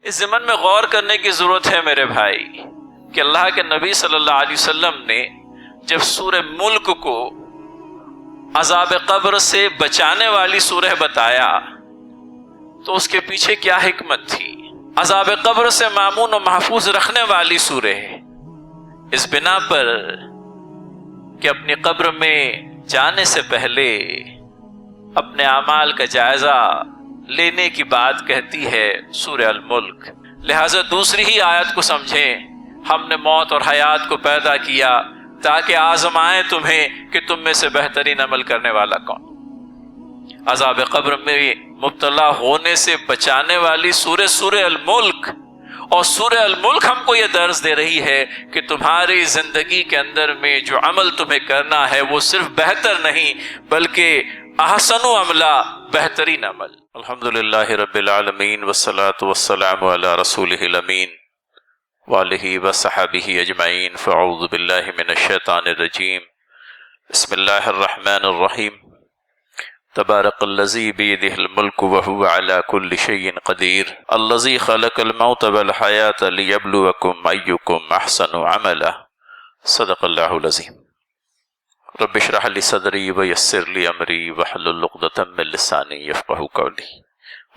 اس ضمن میں غور کرنے کی ضرورت ہے میرے بھائی کہ اللہ کے نبی صلی اللہ علیہ وسلم نے جب سورہ ملک کو عذاب قبر سے بچانے والی سورہ بتایا تو اس کے پیچھے کیا حکمت تھی؟ عذاب قبر سے مامون و محفوظ رکھنے والی سورہ ہے، اس بنا پر کہ اپنی قبر میں جانے سے پہلے اپنے اعمال کا جائزہ لینے کی بات کہتی ہے سورہ الملک۔ لہذا دوسری ہی آیت کو سمجھیں، ہم نے موت اور حیات کو پیدا کیا تاکہ آزمائیں تمہیں کہ تم میں سے بہترین عمل کرنے والا کون۔ عذاب قبر میں مبتلا ہونے سے بچانے والی سورہ الملک، اور سورہ الملک ہم کو یہ درس دے رہی ہے کہ تمہاری زندگی کے اندر میں جو عمل تمہیں کرنا ہے وہ صرف بہتر نہیں بلکہ احسن و عملہ، بہترین عمل۔ الحمدللہ رب العالمین والصلاة والسلام علی رسولہ الامین وآلہ وصحبہ اجمعین، فاعوذ باللہ من الشیطان الرجیم، بسم اللہ الرحمن الرحیم، تبارک الذی بیدہ الملک وہو علی کل شیء قدیر، الذی خلق الموت والحیاۃ لیبلوکم ایکم احسن عملا، صدق اللہ العظیم۔ رب اشرح لی صدری ویسر لی امری واحلل عقدۃ من لسانی یفقہوا قولی،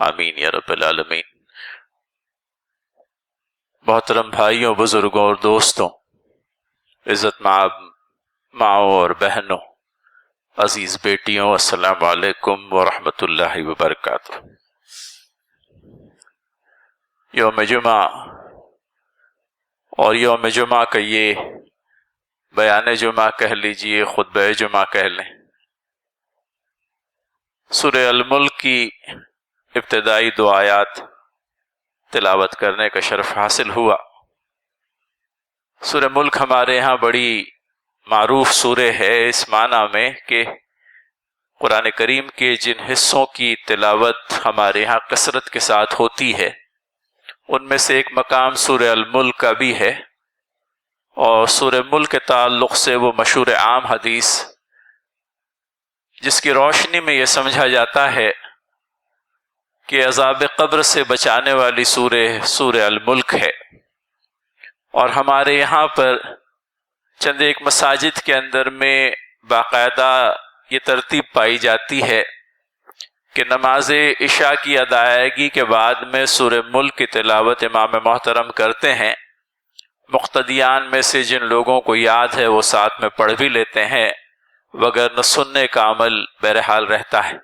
آمین یا رب العالمین۔ محترم بھائیوں، بزرگوں اور دوستوں، عزت ماؤں اور بہنوں، عزیز بیٹیوں، السلام علیکم ورحمۃ اللہ وبرکاتہ۔ یوم جمعہ اور یوم جمعہ کا یہ بیان جمعہ کہہ لیجئے، خطبہ جمعہ کہہ لیں، سورہ الملک کی ابتدائی 2 آیات تلاوت کرنے کا شرف حاصل ہوا۔ سورہ ملک ہمارے ہاں بڑی معروف سورہ ہے اس معنی میں کہ قرآن کریم کے جن حصوں کی تلاوت ہمارے ہاں کثرت کے ساتھ ہوتی ہے ان میں سے ایک مقام سورہ الملک کا بھی ہے، اور سورہ ملک کے تعلق سے وہ مشہور عام حدیث جس کی روشنی میں یہ سمجھا جاتا ہے کہ عذاب قبر سے بچانے والی سورہ الملک ہے، اور ہمارے یہاں پر چند ایک مساجد کے اندر میں باقاعدہ یہ ترتیب پائی جاتی ہے کہ نماز عشاء کی ادائیگی کے بعد میں سورہ ملک کی تلاوت امام محترم کرتے ہیں۔ مقتدیان میں سے جن لوگوں کو یاد ہے وہ ساتھ میں پڑھ بھی لیتے ہیں، وگرنہ سننے کا عمل بہرحال رہتا ہے۔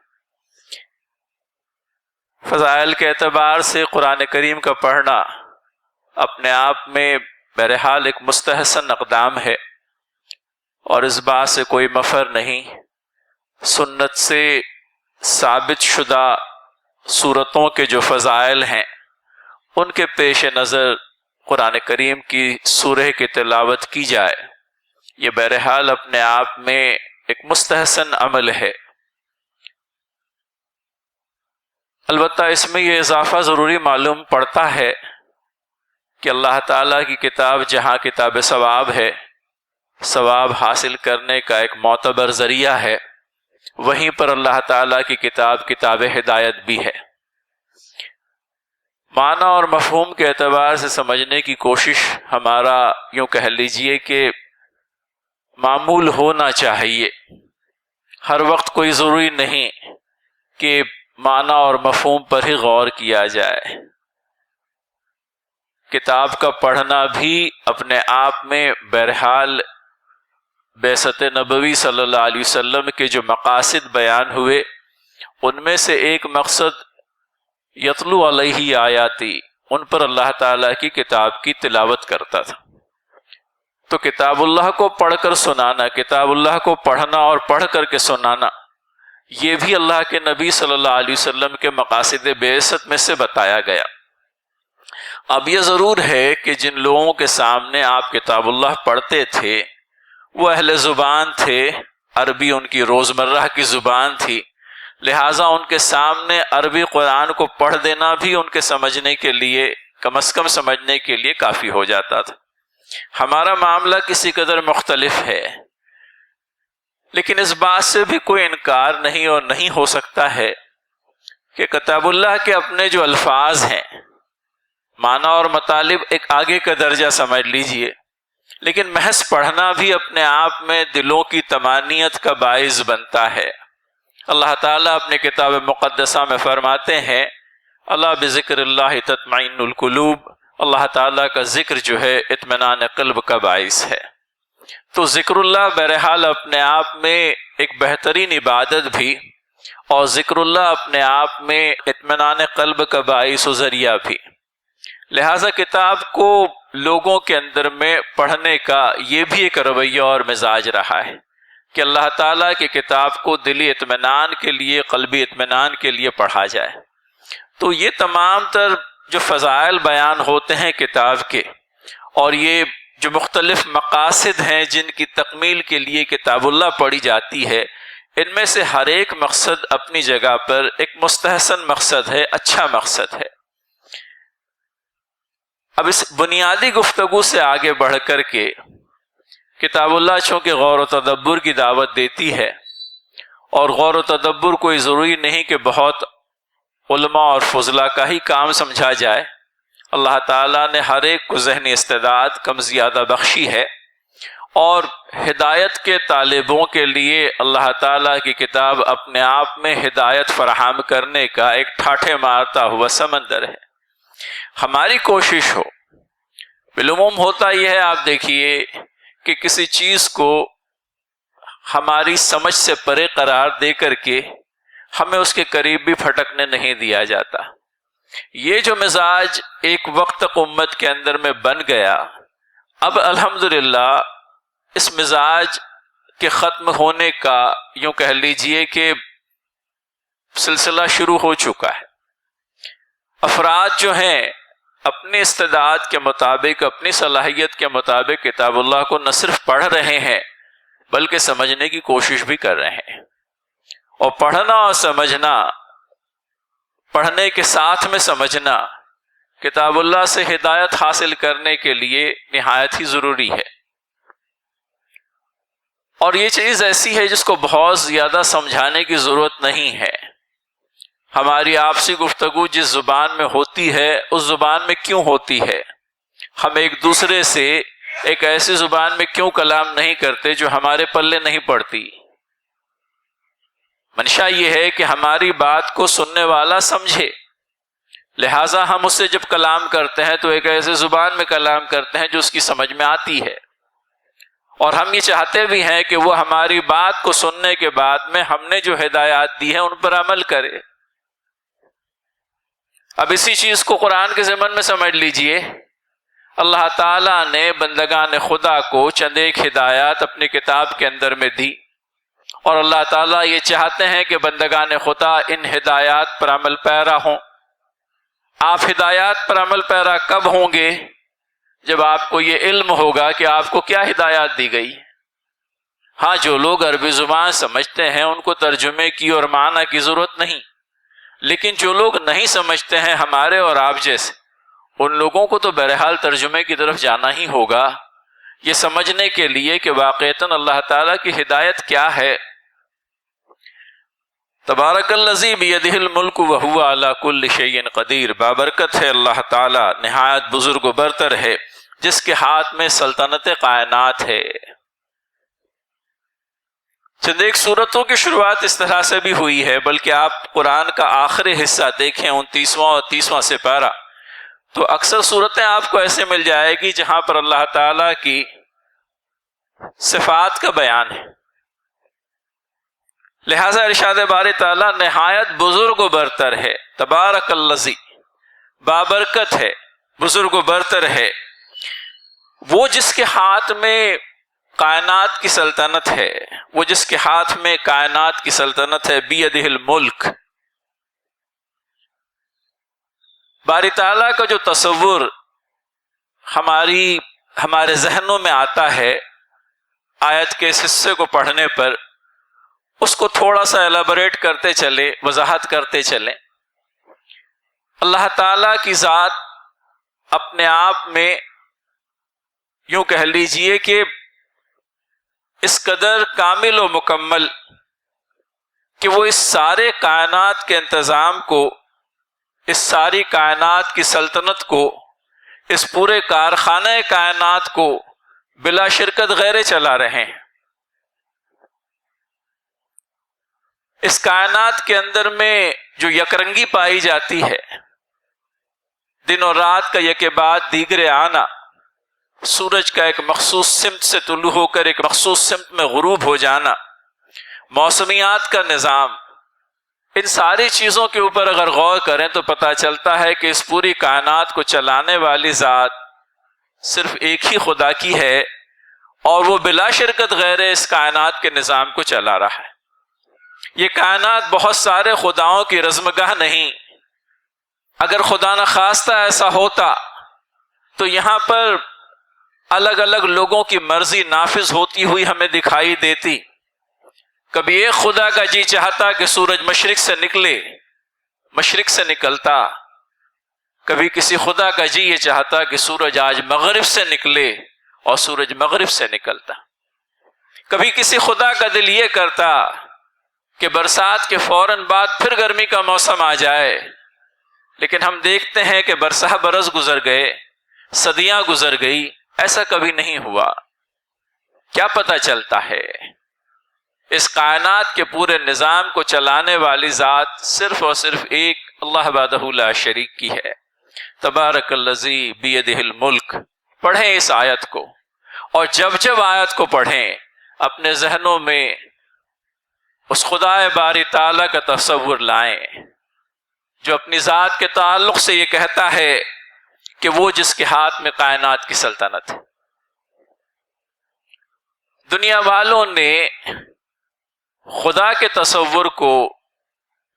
فضائل کے اعتبار سے قرآن کریم کا پڑھنا اپنے آپ میں بہرحال ایک مستحسن اقدام ہے، اور اس بات سے کوئی مفر نہیں۔ سنت سے ثابت شدہ صورتوں کے جو فضائل ہیں ان کے پیش نظر قرآن کریم کی سورہ کی تلاوت کی جائے، یہ بہرحال اپنے آپ میں ایک مستحسن عمل ہے۔ البتہ اس میں یہ اضافہ ضروری معلوم پڑتا ہے کہ اللہ تعالیٰ کی کتاب جہاں کتاب ثواب ہے، ثواب حاصل کرنے کا ایک معتبر ذریعہ ہے، وہیں پر اللہ تعالیٰ کی کتاب کتاب ہدایت بھی ہے۔ معنی اور مفہوم کے اعتبار سے سمجھنے کی کوشش ہمارا یوں کہہ لیجئے کہ معمول ہونا چاہیے۔ ہر وقت کوئی ضروری نہیں کہ معنی اور مفہوم پر ہی غور کیا جائے۔ کتاب کا پڑھنا بھی اپنے آپ میں بہرحال بعثت نبوی صلی اللہ علیہ وسلم کے جو مقاصد بیان ہوئے ان میں سے ایک مقصد یتلو علیہ آیاتی، ان پر اللہ تعالیٰ کی کتاب کی تلاوت کرتا تھا۔ تو کتاب اللہ کو پڑھ کر سنانا، کتاب اللہ کو پڑھنا اور پڑھ کر کے سنانا، یہ بھی اللہ کے نبی صلی اللہ علیہ وسلم کے مقاصد بعثت میں سے بتایا گیا۔ اب یہ ضرور ہے کہ جن لوگوں کے سامنے آپ کتاب اللہ پڑھتے تھے وہ اہل زبان تھے، عربی ان کی روزمرہ کی زبان تھی، لہٰذا ان کے سامنے عربی قرآن کو پڑھ دینا بھی ان کے سمجھنے کے لیے، کم از کم سمجھنے کے لیے کافی ہو جاتا تھا۔ ہمارا معاملہ کسی قدر مختلف ہے، لیکن اس بات سے بھی کوئی انکار نہیں اور نہیں ہو سکتا ہے کہ کتاب اللہ کے اپنے جو الفاظ ہیں، معنی اور مطالب ایک آگے کا درجہ سمجھ لیجئے، لیکن محض پڑھنا بھی اپنے آپ میں دلوں کی طمانینت کا باعث بنتا ہے۔ اللہ تعالیٰ اپنے کتاب مقدسہ میں فرماتے ہیں اللہ بذکر اللہ تطمئن القلوب، اللہ تعالیٰ کا ذکر جو ہے اطمینان قلب کا باعث ہے۔ تو ذکر اللہ بہرحال اپنے آپ میں ایک بہترین عبادت بھی، اور ذکر اللہ اپنے آپ میں اطمینان قلب کا باعث و ذریعہ بھی۔ لہٰذا کتاب کو لوگوں کے اندر میں پڑھنے کا یہ بھی ایک رویہ اور مزاج رہا ہے کہ اللہ تعالیٰ کی کتاب کو دلی اطمینان کے لیے، قلبی اطمینان کے لیے پڑھا جائے۔ تو یہ تمام تر جو فضائل بیان ہوتے ہیں کتاب کے، اور یہ جو مختلف مقاصد ہیں جن کی تکمیل کے لیے کتاب اللہ پڑھی جاتی ہے، ان میں سے ہر ایک مقصد اپنی جگہ پر ایک مستحسن مقصد ہے، اچھا مقصد ہے۔ اب اس بنیادی گفتگو سے آگے بڑھ کر کے کتاب اللہ چونکہ غور و تدبر کی دعوت دیتی ہے، اور غور و تدبر کوئی ضروری نہیں کہ بہت علماء اور فضلاء کا ہی کام سمجھا جائے، اللہ تعالیٰ نے ہر ایک کو ذہنی استعداد کم زیادہ بخشی ہے، اور ہدایت کے طالبوں کے لیے اللہ تعالیٰ کی کتاب اپنے آپ میں ہدایت فراہم کرنے کا ایک ٹھاٹھے مارتا ہوا سمندر ہے۔ ہماری کوشش ہو، بالعموم ہوتا یہ ہے، آپ دیکھیے کہ کسی چیز کو ہماری سمجھ سے پرے قرار دے کر کے ہمیں اس کے قریب بھی پھٹکنے نہیں دیا جاتا۔ یہ جو مزاج ایک وقت تک امت کے اندر میں بن گیا، اب الحمدللہ اس مزاج کے ختم ہونے کا یوں کہہ لیجئے کہ سلسلہ شروع ہو چکا ہے۔ افراد جو ہیں اپنے استعداد کے مطابق، اپنی صلاحیت کے مطابق کتاب اللہ کو نہ صرف پڑھ رہے ہیں بلکہ سمجھنے کی کوشش بھی کر رہے ہیں، اور پڑھنا اور سمجھنا، پڑھنے کے ساتھ میں سمجھنا کتاب اللہ سے ہدایت حاصل کرنے کے لیے نہایت ہی ضروری ہے۔ اور یہ چیز ایسی ہے جس کو بہت زیادہ سمجھانے کی ضرورت نہیں ہے۔ ہماری آپسی گفتگو جس زبان میں ہوتی ہے اس زبان میں کیوں ہوتی ہے؟ ہم ایک دوسرے سے ایک ایسی زبان میں کیوں کلام نہیں کرتے جو ہمارے پلے نہیں پڑتی؟ منشا یہ ہے کہ ہماری بات کو سننے والا سمجھے، لہٰذا ہم اس سے جب کلام کرتے ہیں تو ایک ایسے زبان میں کلام کرتے ہیں جو اس کی سمجھ میں آتی ہے، اور ہم یہ چاہتے بھی ہیں کہ وہ ہماری بات کو سننے کے بعد میں ہم نے جو ہدایات دی ہیں ان پر عمل کرے۔ اب اسی چیز کو قرآن کے ضمن میں سمجھ لیجئے، اللہ تعالیٰ نے بندگان خدا کو چند ایک ہدایات اپنی کتاب کے اندر میں دی، اور اللہ تعالیٰ یہ چاہتے ہیں کہ بندگان خدا ان ہدایات پر عمل پیرا ہوں۔ آپ ہدایات پر عمل پیرا کب ہوں گے؟ جب آپ کو یہ علم ہوگا کہ آپ کو کیا ہدایات دی گئی۔ ہاں، جو لوگ عربی زبان سمجھتے ہیں ان کو ترجمے کی اور معنی کی ضرورت نہیں، لیکن جو لوگ نہیں سمجھتے ہیں، ہمارے اور آپ جیسے، ان لوگوں کو تو بہرحال ترجمے کی طرف جانا ہی ہوگا، یہ سمجھنے کے لیے کہ واقعتاً اللہ تعالیٰ کی ہدایت کیا ہے۔ تبارک الذی بیدہ الملک وہو علی کل شیء قدیر، بابرکت ہے اللہ تعالیٰ، نہایت بزرگ و برتر ہے، جس کے ہاتھ میں سلطنت کائنات ہے۔ چند ایک صورتوں کی شروعات اس طرح سے بھی ہوئی ہے، بلکہ آپ قرآن کا آخری حصہ دیکھیں 29واں اور 30واں سپارہ، تو اکثر صورتیں آپ کو ایسے مل جائے گی جہاں پر اللہ تعالیٰ کی صفات کا بیان ہے۔ لہذا ارشاد باری تعالیٰ نہایت بزرگ و برتر ہے، تبارک الذی، بابرکت ہے، بزرگ و برتر ہے، وہ جس کے ہاتھ میں کائنات کی سلطنت ہے، وہ جس کے ہاتھ میں کائنات کی سلطنت ہے، بیدہ الملک۔ باری تعالیٰ کا جو تصور ہمارے ذہنوں میں آتا ہے آیت کے اس حصے کو پڑھنے پر، اس کو تھوڑا سا ایلیبوریٹ کرتے چلے، وضاحت کرتے چلیں۔ اللہ تعالیٰ کی ذات اپنے آپ میں یوں کہہ لیجئے کہ اس قدر کامل و مکمل کہ وہ اس سارے کائنات کے انتظام کو، اس ساری کائنات کی سلطنت کو اس پورے کارخانہ کائنات کو بلا شرکت غیرے چلا رہے ہیں۔ اس کائنات کے اندر میں جو یکرنگی پائی جاتی ہے، دن اور رات کا یکے بعد دیگرے آنا، سورج کا ایک مخصوص سمت سے طلوع ہو کر ایک مخصوص سمت میں غروب ہو جانا، موسمیات کا نظام، ان ساری چیزوں کے اوپر اگر غور کریں تو پتہ چلتا ہے کہ اس پوری کائنات کو چلانے والی ذات صرف ایک ہی خدا کی ہے، اور وہ بلا شرکت غیر اس کائنات کے نظام کو چلا رہا ہے۔ یہ کائنات بہت سارے خداؤں کی رزمگاہ نہیں۔ اگر خدا نخواستہ ایسا ہوتا تو یہاں پر الگ الگ لوگوں کی مرضی نافذ ہوتی ہوئی ہمیں دکھائی دیتی۔ کبھی ایک خدا کا جی چاہتا کہ سورج مشرق سے نکلے، مشرق سے نکلتا۔ کبھی کسی خدا کا جی یہ چاہتا کہ سورج آج مغرب سے نکلے اور سورج مغرب سے نکلتا۔ کبھی کسی خدا کا دل یہ کرتا کہ برسات کے فوراً بعد پھر گرمی کا موسم آ جائے، لیکن ہم دیکھتے ہیں کہ برسہ برس گزر گئے، صدیاں گزر گئی، ایسا کبھی نہیں ہوا۔ کیا پتہ چلتا ہے؟ اس کائنات کے پورے نظام کو چلانے والی ذات صرف اور صرف ایک اللہ وحدہ لا شریک کی ہے۔ تبارک الذی بیدہ الملک۔ پڑھیں اس آیت کو، اور جب جب آیت کو پڑھیں اپنے ذہنوں میں اس خدا باری تعالیٰ کا تصور لائیں جو اپنی ذات کے تعلق سے یہ کہتا ہے کہ وہ جس کے ہاتھ میں کائنات کی سلطنت ہے۔ دنیا والوں نے خدا کے تصور کو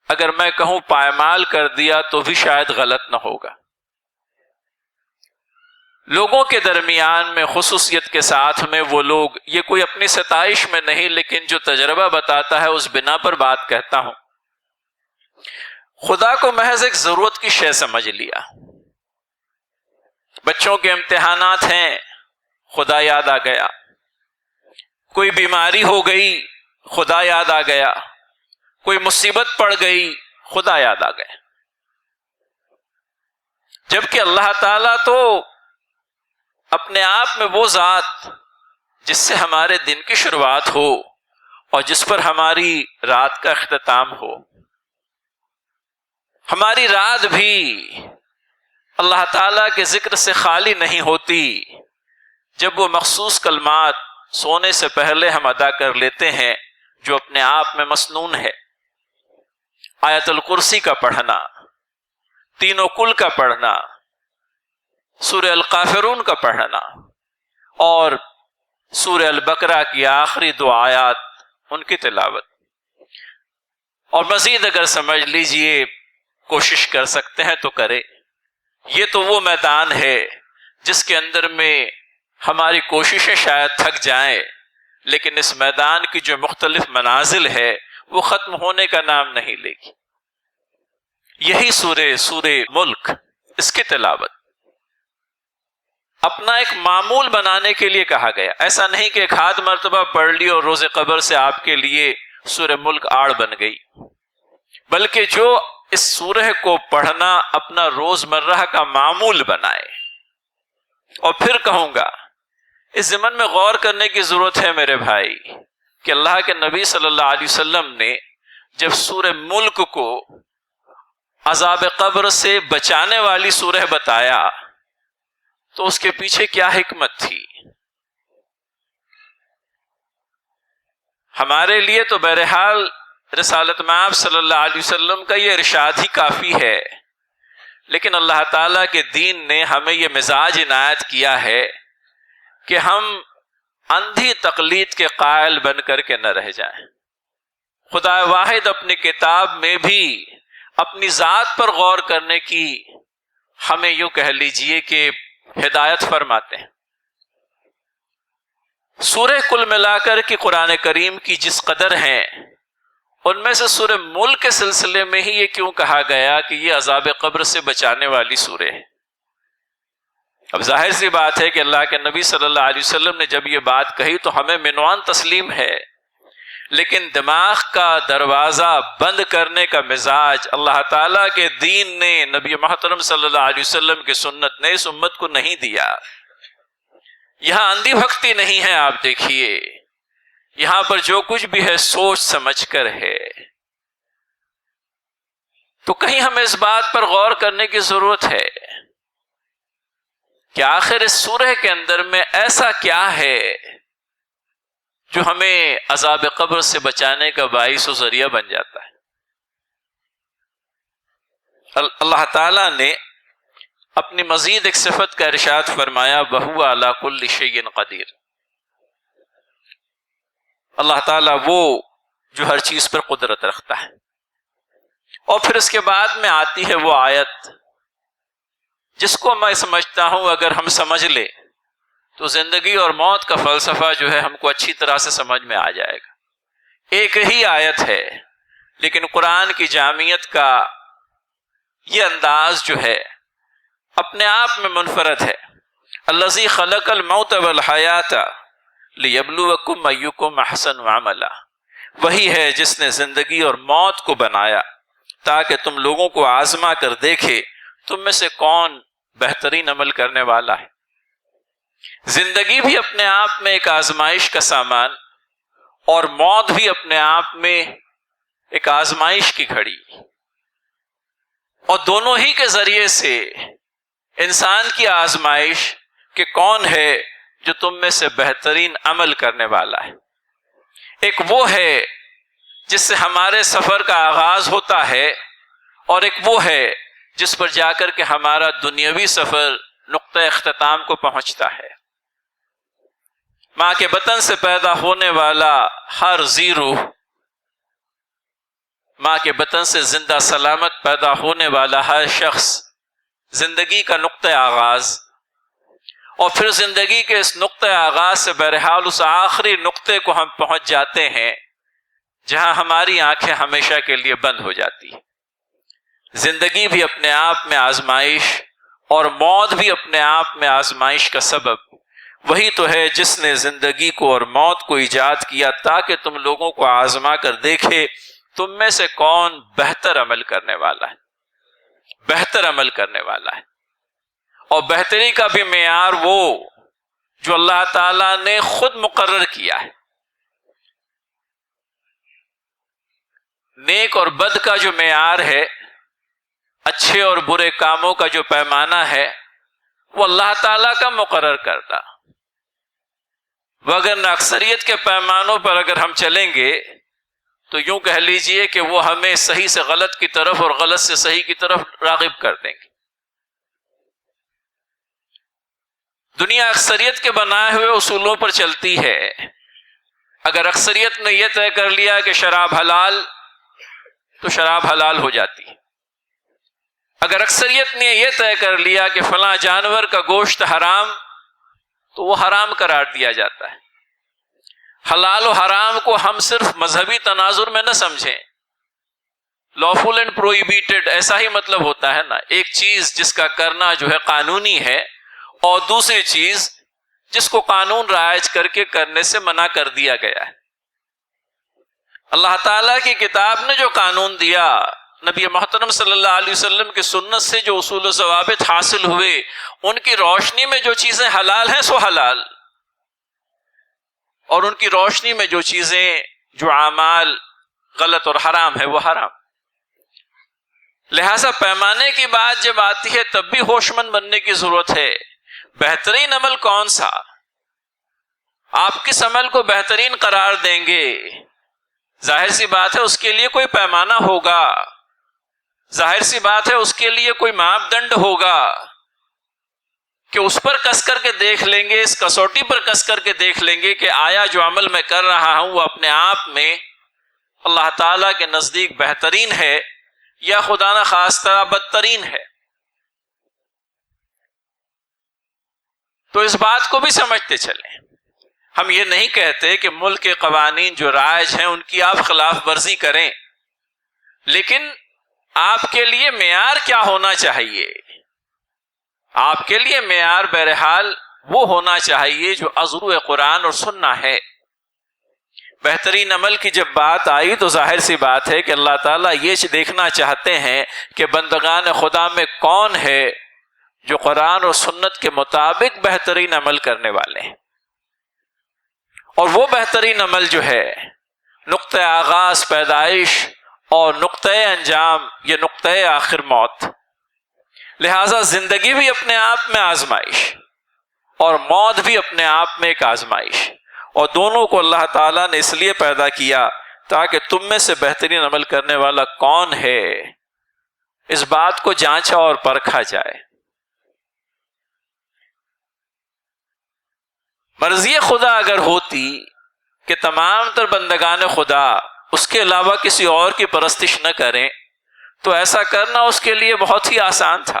اگر میں کہوں پائمال کر دیا تو بھی شاید غلط نہ ہوگا۔ لوگوں کے درمیان میں خصوصیت کے ساتھ میں وہ لوگ، یہ کوئی اپنی ستائش میں نہیں لیکن جو تجربہ بتاتا ہے اس بنا پر بات کہتا ہوں، خدا کو محض ایک ضرورت کی شے سمجھ لیا۔ بچوں کے امتحانات ہیں، خدا یاد آ گیا۔ کوئی بیماری ہو گئی، خدا یاد آ گیا۔ کوئی مصیبت پڑ گئی، خدا یاد آ گیا۔ جبکہ اللہ تعالیٰ تو اپنے آپ میں وہ ذات جس سے ہمارے دن کی شروعات ہو اور جس پر ہماری رات کا اختتام ہو۔ ہماری رات بھی اللہ تعالیٰ کے ذکر سے خالی نہیں ہوتی۔ جب وہ مخصوص کلمات سونے سے پہلے ہم ادا کر لیتے ہیں جو اپنے آپ میں مسنون ہے، آیت الکرسی کا پڑھنا، تینوں کل کا پڑھنا، سورہ الکافرون کا پڑھنا، اور سورہ البقرہ کی آخری دو آیات ان کی تلاوت، اور مزید اگر سمجھ لیجئے کوشش کر سکتے ہیں تو کریں۔ یہ تو وہ میدان ہے جس کے اندر میں ہماری کوششیں شاید تھک جائیں، لیکن اس میدان کی جو مختلف منازل ہے وہ ختم ہونے کا نام نہیں لے گی۔ یہی سورہ ملک، اس کی تلاوت اپنا ایک معمول بنانے کے لیے کہا گیا۔ ایسا نہیں کہ ایک ہاتھ مرتبہ پڑھ لی اور روز قبر سے آپ کے لیے سورہ ملک آڑ بن گئی، بلکہ جو اس سورہ کو پڑھنا اپنا روزمرہ کا معمول بنائے۔ اور پھر کہوں گا اس ضمن میں غور کرنے کی ضرورت ہے میرے بھائی کہ اللہ کے نبی صلی اللہ علیہ وسلم نے جب سورہ ملک کو عذاب قبر سے بچانے والی سورہ بتایا تو اس کے پیچھے کیا حکمت تھی؟ ہمارے لیے تو بہرحال رسالت مآب صلی اللہ علیہ وسلم کا یہ ارشاد ہی کافی ہے، لیکن اللہ تعالیٰ کے دین نے ہمیں یہ مزاج عنایت کیا ہے کہ ہم اندھی تقلید کے قائل بن کر کے نہ رہ جائیں۔ خدا واحد اپنی کتاب میں بھی اپنی ذات پر غور کرنے کی ہمیں یوں کہہ لیجئے کہ ہدایت فرماتے ہیں۔ سورہ کل ملا کر کی قرآن کریم کی جس قدر ہیں، ان میں سے سورہ ملک کے سلسلے میں ہی یہ کیوں کہا گیا کہ یہ عذاب قبر سے بچانے والی سورہ ہے؟ اب ظاہر سی بات ہے کہ اللہ کے نبی صلی اللہ علیہ وسلم نے جب یہ بات کہی تو ہمیں منوان تسلیم ہے، لیکن دماغ کا دروازہ بند کرنے کا مزاج اللہ تعالیٰ کے دین نے، نبی محترم صلی اللہ علیہ وسلم کی سنت نے اس امت کو نہیں دیا۔ یہاں اندھی بھکتی نہیں ہے، آپ دیکھیے یہاں پر جو کچھ بھی ہے سوچ سمجھ کر ہے۔ تو کہیں ہمیں اس بات پر غور کرنے کی ضرورت ہے کہ آخر اس سورہ کے اندر میں ایسا کیا ہے جو ہمیں عذاب قبر سے بچانے کا باعث و ذریعہ بن جاتا ہے۔ اللہ تعالیٰ نے اپنی مزید ایک صفت کا ارشاد فرمایا، وَهُوَ عَلَى كُلِّ شَيْءٍ قَدِيرٌ۔ اللہ تعالیٰ وہ جو ہر چیز پر قدرت رکھتا ہے۔ اور پھر اس کے بعد میں آتی ہے وہ آیت جس کو میں سمجھتا ہوں اگر ہم سمجھ لیں تو زندگی اور موت کا فلسفہ جو ہے ہم کو اچھی طرح سے سمجھ میں آ جائے گا۔ ایک ہی آیت ہے لیکن قرآن کی جامعیت کا یہ انداز جو ہے اپنے آپ میں منفرد ہے۔ الذی خلق الموت والحیات لیبلوکم ایکم احسن عملا، وہی ہے جس نے زندگی اور موت کو بنایا تاکہ تم لوگوں کو آزما کر دیکھے تم میں سے کون بہترین عمل کرنے والا ہے۔ زندگی بھی اپنے آپ میں ایک آزمائش کا سامان اور موت بھی اپنے آپ میں ایک آزمائش کی گھڑی، اور دونوں ہی کے ذریعے سے انسان کی آزمائش کہ کون ہے جو تم میں سے بہترین عمل کرنے والا ہے۔ ایک وہ ہے جس سے ہمارے سفر کا آغاز ہوتا ہے، اور ایک وہ ہے جس پر جا کر کے ہمارا دنیاوی سفر نقطہ اختتام کو پہنچتا ہے۔ ماں کے بطن سے پیدا ہونے والا ہر ذی روح، ماں کے بطن سے زندہ سلامت پیدا ہونے والا ہر شخص، زندگی کا نقطہ آغاز، اور پھر زندگی کے اس نقطہ آغاز سے بہرحال اس آخری نقطے کو ہم پہنچ جاتے ہیں جہاں ہماری آنکھیں ہمیشہ کے لیے بند ہو جاتی ہیں۔ زندگی بھی اپنے آپ میں آزمائش اور موت بھی اپنے آپ میں آزمائش کا سبب، وہی تو ہے جس نے زندگی کو اور موت کو ایجاد کیا تاکہ تم لوگوں کو آزما کر دیکھے تم میں سے کون بہتر عمل کرنے والا ہے، بہتر عمل کرنے والا ہے۔ اور بہتری کا بھی معیار وہ جو اللہ تعالیٰ نے خود مقرر کیا ہے۔ نیک اور بد کا جو معیار ہے، اچھے اور برے کاموں کا جو پیمانہ ہے، وہ اللہ تعالیٰ کا مقرر کردہ، وگرنہ اکثریت کے پیمانوں پر اگر ہم چلیں گے تو یوں کہہ لیجئے کہ وہ ہمیں صحیح سے غلط کی طرف اور غلط سے صحیح کی طرف راغب کر دیں گے۔ دنیا اکثریت کے بنائے ہوئے اصولوں پر چلتی ہے۔ اگر اکثریت نے یہ طے کر لیا کہ شراب حلال تو شراب حلال ہو جاتی ہے۔ اگر اکثریت نے یہ طے کر لیا کہ فلاں جانور کا گوشت حرام تو وہ حرام قرار دیا جاتا ہے۔ حلال و حرام کو ہم صرف مذہبی تناظر میں نہ سمجھیں۔ لافل اینڈ پروہیبیٹڈ ایسا ہی مطلب ہوتا ہے نا، ایک چیز جس کا کرنا جو ہے قانونی ہے، اور دوسری چیز جس کو قانون رائج کر کے کرنے سے منع کر دیا گیا ہے۔ اللہ تعالیٰ کی کتاب نے جو قانون دیا، نبی محترم صلی اللہ علیہ وسلم کی سنت سے جو اصول و ضوابط حاصل ہوئے، ان کی روشنی میں جو چیزیں حلال ہیں سو حلال، اور ان کی روشنی میں جو چیزیں، جو اعمال غلط اور حرام ہے وہ حرام۔ لہذا پیمانے کی بات جب آتی ہے تب بھی ہوش مند بننے کی ضرورت ہے۔ بہترین عمل کون سا؟ آپ کس عمل کو بہترین قرار دیں گے؟ ظاہر سی بات ہے اس کے لیے کوئی پیمانہ ہوگا، ظاہر سی بات ہے اس کے لیے کوئی ماپ دنڈ ہوگا کہ اس پر کس کر کے دیکھ لیں گے، اس کسوٹی پر کس کر کے دیکھ لیں گے کہ آیا جو عمل میں کر رہا ہوں وہ اپنے آپ میں اللہ تعالیٰ کے نزدیک بہترین ہے یا خدا نہ خواستہ بدترین ہے۔ تو اس بات کو بھی سمجھتے چلیں۔ ہم یہ نہیں کہتے کہ ملک کے قوانین جو رائج ہیں ان کی آپ خلاف ورزی کریں، لیکن آپ کے لیے معیار کیا ہونا چاہیے؟ آپ کے لیے معیار بہرحال وہ ہونا چاہیے جو از روئے قرآن اور سننا ہے۔ بہترین عمل کی جب بات آئی تو ظاہر سی بات ہے کہ اللہ تعالیٰ یہ دیکھنا چاہتے ہیں کہ بندگان خدا میں کون ہے جو قرآن اور سنت کے مطابق بہترین عمل کرنے والے ہیں. اور وہ بہترین عمل جو ہے نقطۂ آغاز پیدائش اور نقطۂ انجام یہ نقطۂ آخر موت. لہٰذا زندگی بھی اپنے آپ میں آزمائش اور موت بھی اپنے آپ میں ایک آزمائش، اور دونوں کو اللہ تعالیٰ نے اس لیے پیدا کیا تاکہ تم میں سے بہترین عمل کرنے والا کون ہے اس بات کو جانچا اور پرکھا جائے. مرضی خدا اگر ہوتی کہ تمام تر بندگان خدا اس کے علاوہ کسی اور کی پرستش نہ کریں تو ایسا کرنا اس کے لیے بہت ہی آسان تھا،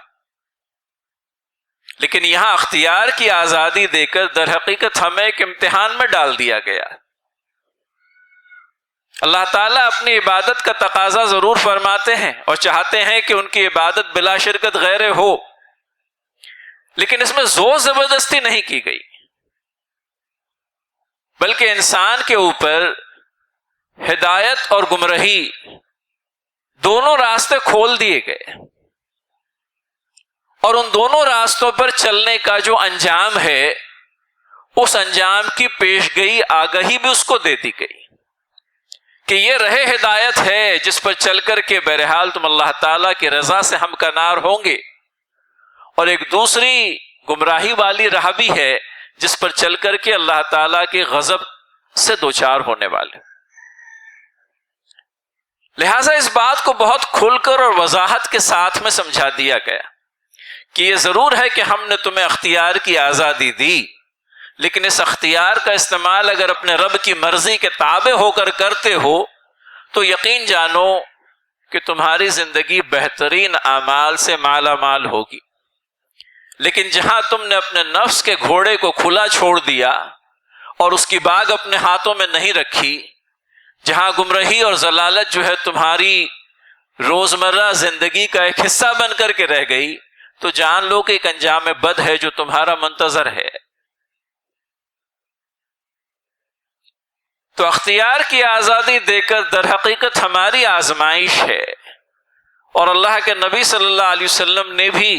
لیکن یہاں اختیار کی آزادی دے کر در حقیقت ہمیں ایک امتحان میں ڈال دیا گیا. اللہ تعالیٰ اپنی عبادت کا تقاضا ضرور فرماتے ہیں اور چاہتے ہیں کہ ان کی عبادت بلا شرکت غیر ہو، لیکن اس میں زور زبردستی نہیں کی گئی، بلکہ انسان کے اوپر ہدایت اور گمراہی دونوں راستے کھول دیے گئے، اور ان دونوں راستوں پر چلنے کا جو انجام ہے اس انجام کی پیشگئی آگہی بھی اس کو دے دی گئی کہ یہ راہ ہدایت ہے جس پر چل کر کے بہرحال تم اللہ تعالیٰ کی رضا سے ہمکنار ہوں گے، اور ایک دوسری گمراہی والی راہ بھی ہے جس پر چل کر کے اللہ تعالیٰ کے غضب سے دوچار ہونے والے. لہٰذا اس بات کو بہت کھل کر اور وضاحت کے ساتھ میں سمجھا دیا گیا کہ یہ ضرور ہے کہ ہم نے تمہیں اختیار کی آزادی دی، لیکن اس اختیار کا استعمال اگر اپنے رب کی مرضی کے تابع ہو کر کرتے ہو تو یقین جانو کہ تمہاری زندگی بہترین اعمال سے مالا مال ہوگی. لیکن جہاں تم نے اپنے نفس کے گھوڑے کو کھلا چھوڑ دیا اور اس کی باگ اپنے ہاتھوں میں نہیں رکھی، جہاں گمراہی اور ضلالت جو ہے تمہاری روزمرہ زندگی کا ایک حصہ بن کر کے رہ گئی، تو جان لو کہ ایک انجام بد ہے جو تمہارا منتظر ہے. تو اختیار کی آزادی دے کر در حقیقت ہماری آزمائش ہے، اور اللہ کے نبی صلی اللہ علیہ وسلم نے بھی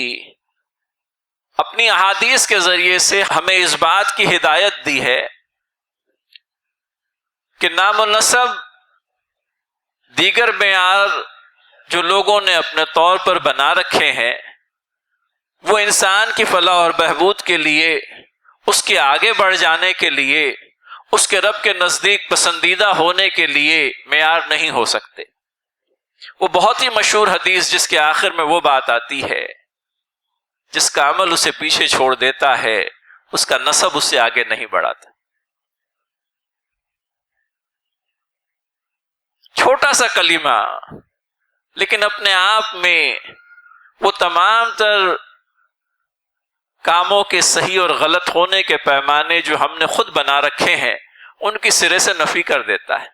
اپنی احادیث کے ذریعے سے ہمیں اس بات کی ہدایت دی ہے کہ نام و نسب دیگر معیار جو لوگوں نے اپنے طور پر بنا رکھے ہیں وہ انسان کی فلاح اور بہبود کے لیے، اس کے آگے بڑھ جانے کے لیے، اس کے رب کے نزدیک پسندیدہ ہونے کے لیے معیار نہیں ہو سکتے. وہ بہت ہی مشہور حدیث جس کے آخر میں وہ بات آتی ہے، جس کا عمل اسے پیچھے چھوڑ دیتا ہے اس کا نسب اس سے آگے نہیں بڑھاتا. چھوٹا سا کلمہ، لیکن اپنے آپ میں وہ تمام تر کاموں کے صحیح اور غلط ہونے کے پیمانے جو ہم نے خود بنا رکھے ہیں ان کی سرے سے نفی کر دیتا ہے.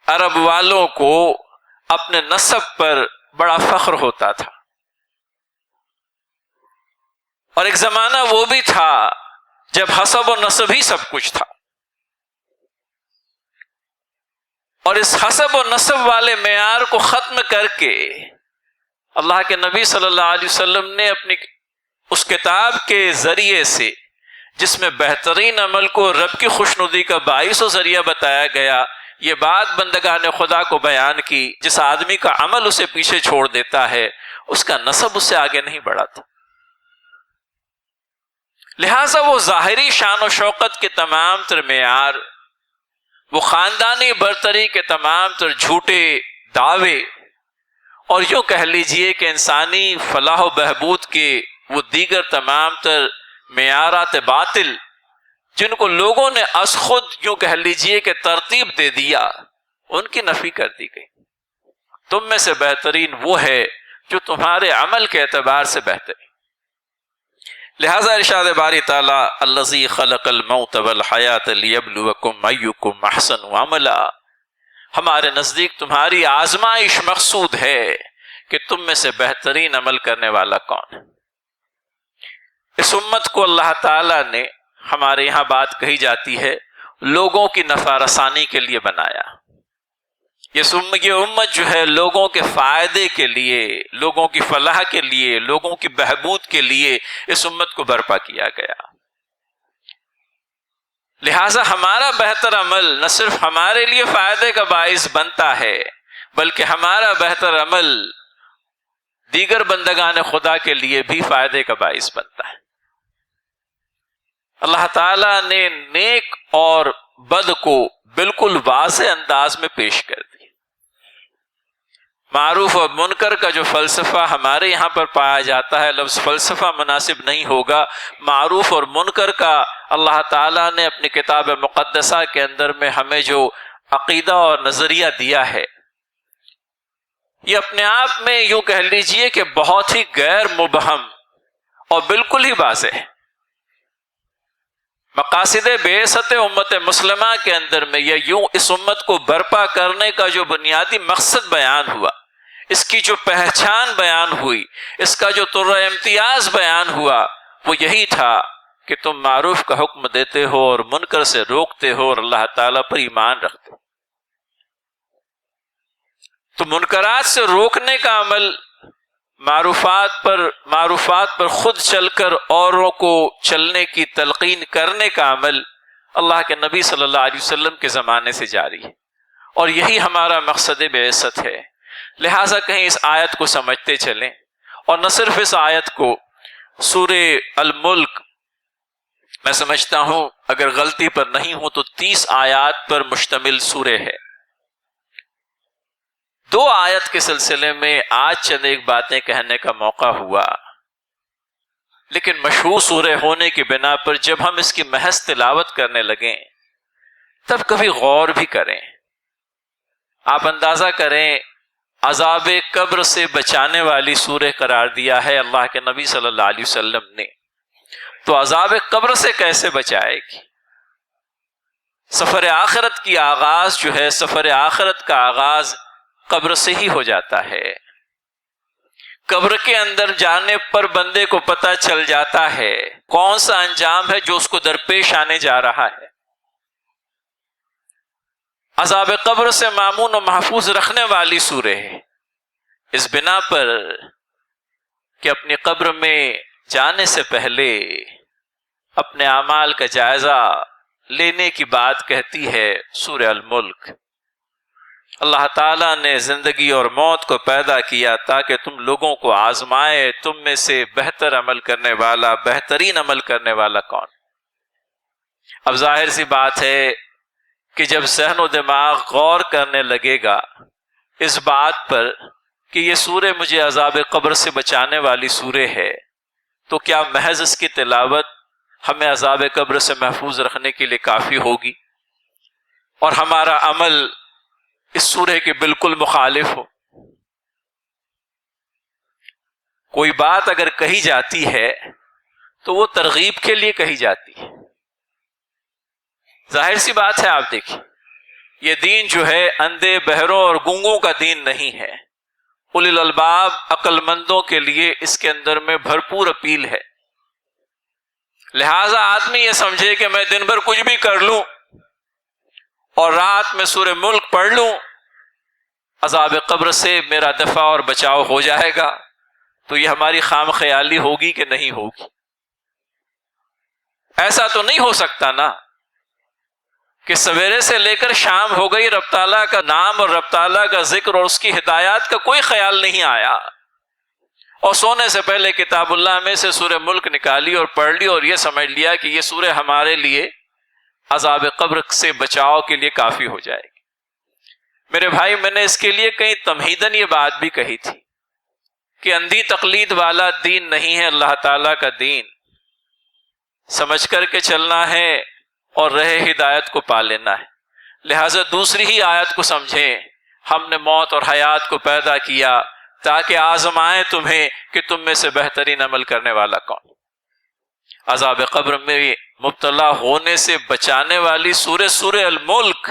عرب والوں کو اپنے نسب پر بڑا فخر ہوتا تھا، اور ایک زمانہ وہ بھی تھا جب حسب و نسب ہی سب کچھ تھا، اور اس حسب و نسب والے معیار کو ختم کر کے اللہ کے نبی صلی اللہ علیہ وسلم نے اپنی اس کتاب کے ذریعے سے جس میں بہترین عمل کو رب کی خوشنودی کا باعث و ذریعہ بتایا گیا، یہ بات بندگان خدا کو بیان کی جس آدمی کا عمل اسے پیچھے چھوڑ دیتا ہے اس کا نسب اس سے آگے نہیں بڑھاتا. لہٰذا وہ ظاہری شان و شوکت کے تمام تر معیار، وہ خاندانی برتری کے تمام تر جھوٹے دعوے، اور یوں کہہ لیجئے کہ انسانی فلاح و بہبود کے وہ دیگر تمام تر معیارات باطل جن کو لوگوں نے از خود یوں کہہ لیجئے کہ ترتیب دے دیا، ان کی نفی کر دی گئی. تم میں سے بہترین وہ ہے جو تمہارے عمل کے اعتبار سے بہترین. لہذا ارشاد باری تعالیٰ الذی خلق الموت والحیات لیبلوکم ایکم احسن عملا، ہمارے نزدیک تمہاری آزمائش مقصود ہے کہ تم میں سے بہترین عمل کرنے والا کون ہے. اس امت کو اللہ تعالیٰ نے، ہمارے یہاں بات کہی جاتی ہے، لوگوں کی نفع رسانی کے لیے بنایا. یہ امت جو ہے لوگوں کے فائدے کے لیے، لوگوں کی فلاح کے لیے، لوگوں کی بہبود کے لیے اس امت کو برپا کیا گیا. لہٰذا ہمارا بہتر عمل نہ صرف ہمارے لیے فائدے کا باعث بنتا ہے، بلکہ ہمارا بہتر عمل دیگر بندگان خدا کے لیے بھی فائدے کا باعث بنتا ہے. اللہ تعالیٰ نے نیک اور بد کو بالکل واضح انداز میں پیش کر دی. معروف اور منکر کا جو فلسفہ ہمارے یہاں پر پایا جاتا ہے، لفظ فلسفہ مناسب نہیں ہوگا. معروف اور منکر کا اللہ تعالیٰ نے اپنی کتاب مقدسہ کے اندر میں ہمیں جو عقیدہ اور نظریہ دیا ہے، یہ اپنے آپ میں یوں کہہ لیجئے کہ بہت ہی غیر مبہم اور بالکل ہی واضح ہے. مقاصد بعثت امت مسلمہ کے اندر میں یہ یوں اس امت کو برپا کرنے کا جو بنیادی مقصد بیان ہوا، اس کی جو پہچان بیان ہوئی، اس کا جو طر امتیاز بیان ہوا، وہ یہی تھا کہ تم معروف کا حکم دیتے ہو اور منکر سے روکتے ہو اور اللہ تعالیٰ پر ایمان رکھتے ہو. تو منکرات سے روکنے کا عمل، معروفات پر خود چل کر اوروں کو چلنے کی تلقین کرنے کا عمل اللہ کے نبی صلی اللہ علیہ وسلم کے زمانے سے جاری ہے، اور یہی ہمارا مقصد بعثت ہے. لہٰذا کہیں اس آیت کو سمجھتے چلیں، اور نہ صرف اس آیت کو، سورہ الملک میں سمجھتا ہوں اگر غلطی پر نہیں ہوں تو 30 آیات پر مشتمل سورہ ہے. 2 آیت کے سلسلے میں آج چند ایک باتیں کہنے کا موقع ہوا، لیکن مشہور سورہ ہونے کی بنا پر جب ہم اس کی محض تلاوت کرنے لگیں تب کبھی غور بھی کریں. آپ اندازہ کریں، عذاب قبر سے بچانے والی سورہ قرار دیا ہے اللہ کے نبی صلی اللہ علیہ وسلم نے، تو عذاب قبر سے کیسے بچائے گی؟ سفر آخرت کی آغاز جو ہے، سفر آخرت کا آغاز قبر سے ہی ہو جاتا ہے. قبر کے اندر جانے پر بندے کو پتہ چل جاتا ہے کون سا انجام ہے جو اس کو درپیش آنے جا رہا ہے. عذاب قبر سے مامون و محفوظ رکھنے والی سورہ ہے، اس بنا پر کہ اپنی قبر میں جانے سے پہلے اپنے اعمال کا جائزہ لینے کی بات کہتی ہے سورہ الملک. اللہ تعالیٰ نے زندگی اور موت کو پیدا کیا تاکہ تم لوگوں کو آزمائے، تم میں سے بہتر عمل کرنے والا، بہترین عمل کرنے والا کون. اب ظاہر سی بات ہے کہ جب ذہن و دماغ غور کرنے لگے گا اس بات پر کہ یہ سورہ مجھے عذاب قبر سے بچانے والی سورہ ہے، تو کیا محض اس کی تلاوت ہمیں عذاب قبر سے محفوظ رکھنے کے لیے کافی ہوگی، اور ہمارا عمل اس سورہ کے بالکل مخالف ہو؟ کوئی بات اگر کہی جاتی ہے تو وہ ترغیب کے لیے کہی جاتی ہے. ظاہر سی بات ہے، آپ دیکھیں، یہ دین جو ہے اندھے، بہروں اور گونگوں کا دین نہیں ہے. اولی الالباب، عقل مندوں کے لیے اس کے اندر میں بھرپور اپیل ہے. لہٰذا آدمی یہ سمجھے کہ میں دن بھر کچھ بھی کر لوں اور رات میں سورہ ملک پڑھ لوں، عذاب قبر سے میرا دفع اور بچاؤ ہو جائے گا، تو یہ ہماری خام خیالی ہوگی کہ نہیں ہوگی؟ ایسا تو نہیں ہو سکتا نا کہ سویرے سے لے کر شام ہو گئی، رب تعالیٰ کا نام اور رب تعالیٰ کا ذکر اور اس کی ہدایات کا کوئی خیال نہیں آیا، اور سونے سے پہلے کتاب اللہ میں سے سورہ ملک نکالی اور پڑھ لی اور یہ سمجھ لیا کہ یہ سورہ ہمارے لیے عذاب قبر سے بچاؤ کے لیے کافی ہو جائے گی. میرے بھائی، میں نے اس کے لیے کہیں تمہیداً یہ بات بھی کہی تھی کہ اندھی تقلید والا دین نہیں ہے اللہ تعالیٰ کا دین. سمجھ کر کے چلنا ہے اور رہے ہدایت کو پا لینا ہے. لہٰذا دوسری ہی آیت کو سمجھیں، ہم نے موت اور حیات کو پیدا کیا تاکہ آزمائیں تمہیں کہ تم میں سے بہترین عمل کرنے والا کون. عذاب قبر میں مبتلا ہونے سے بچانے والی سورہ الملک،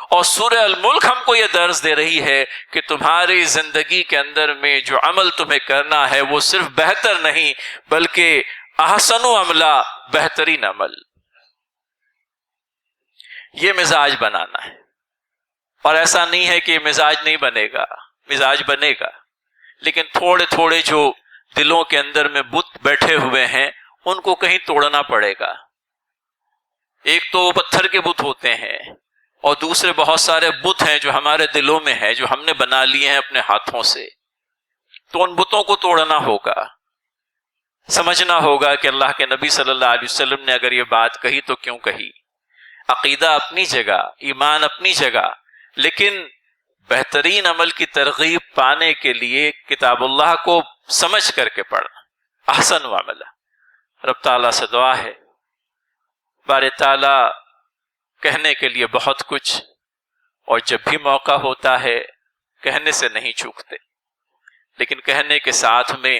اور سورہ الملک ہم کو یہ درس دے رہی ہے کہ تمہاری زندگی کے اندر میں جو عمل تمہیں کرنا ہے وہ صرف بہتر نہیں بلکہ احسن و عملہ، بہترین عمل. یہ مزاج بنانا ہے. اور ایسا نہیں ہے کہ مزاج نہیں بنے گا، مزاج بنے گا، لیکن تھوڑے تھوڑے جو دلوں کے اندر میں بت بیٹھے ہوئے ہیں ان کو کہیں توڑنا پڑے گا. ایک تو پتھر کے بت ہوتے ہیں، اور دوسرے بہت سارے بت ہیں جو ہمارے دلوں میں ہے، جو ہم نے بنا لیے ہیں اپنے ہاتھوں سے. تو ان بتوں کو توڑنا ہوگا. سمجھنا ہوگا کہ اللہ کے نبی صلی اللہ علیہ وسلم نے اگر یہ بات کہی تو کیوں کہی. عقیدہ اپنی جگہ، ایمان اپنی جگہ، لیکن بہترین عمل کی ترغیب پانے کے لیے کتاب اللہ کو سمجھ کر کے پڑھنا احسن عمل. رب تعالیٰ سے دعا ہے، بارے تعالیٰ کہنے کے لیے بہت کچھ، اور جب بھی موقع ہوتا ہے کہنے سے نہیں چوکتے، لیکن کہنے کے ساتھ میں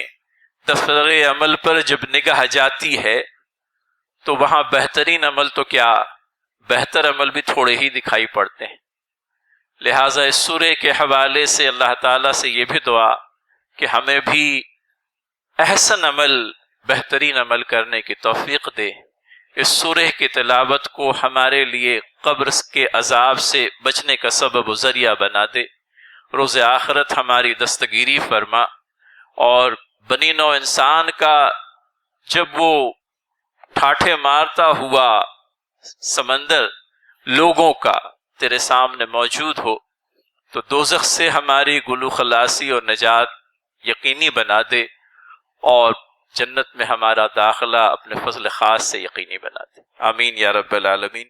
دفتر عمل پر جب نگاہ جاتی ہے تو وہاں بہترین عمل تو کیا، بہتر عمل بھی تھوڑے ہی دکھائی پڑتے ہیں. لہٰذا اس سورے کے حوالے سے اللہ تعالیٰ سے یہ بھی دعا کہ ہمیں بھی احسن عمل، بہترین عمل کرنے کی توفیق دے. اس سورہ کی تلاوت کو ہمارے لیے قبر کے عذاب سے بچنے کا سبب و ذریعہ بنا دے. روز آخرت ہماری دستگیری فرما، اور بنی نوع انسان کا جب وہ ٹھاٹھے مارتا ہوا سمندر لوگوں کا تیرے سامنے موجود ہو تو دوزخ سے ہماری گلو خلاصی اور نجات یقینی بنا دے، اور جنت میں ہمارا داخلہ اپنے فضل خاص سے یقینی بنا دے. آمین یا رب العالمین.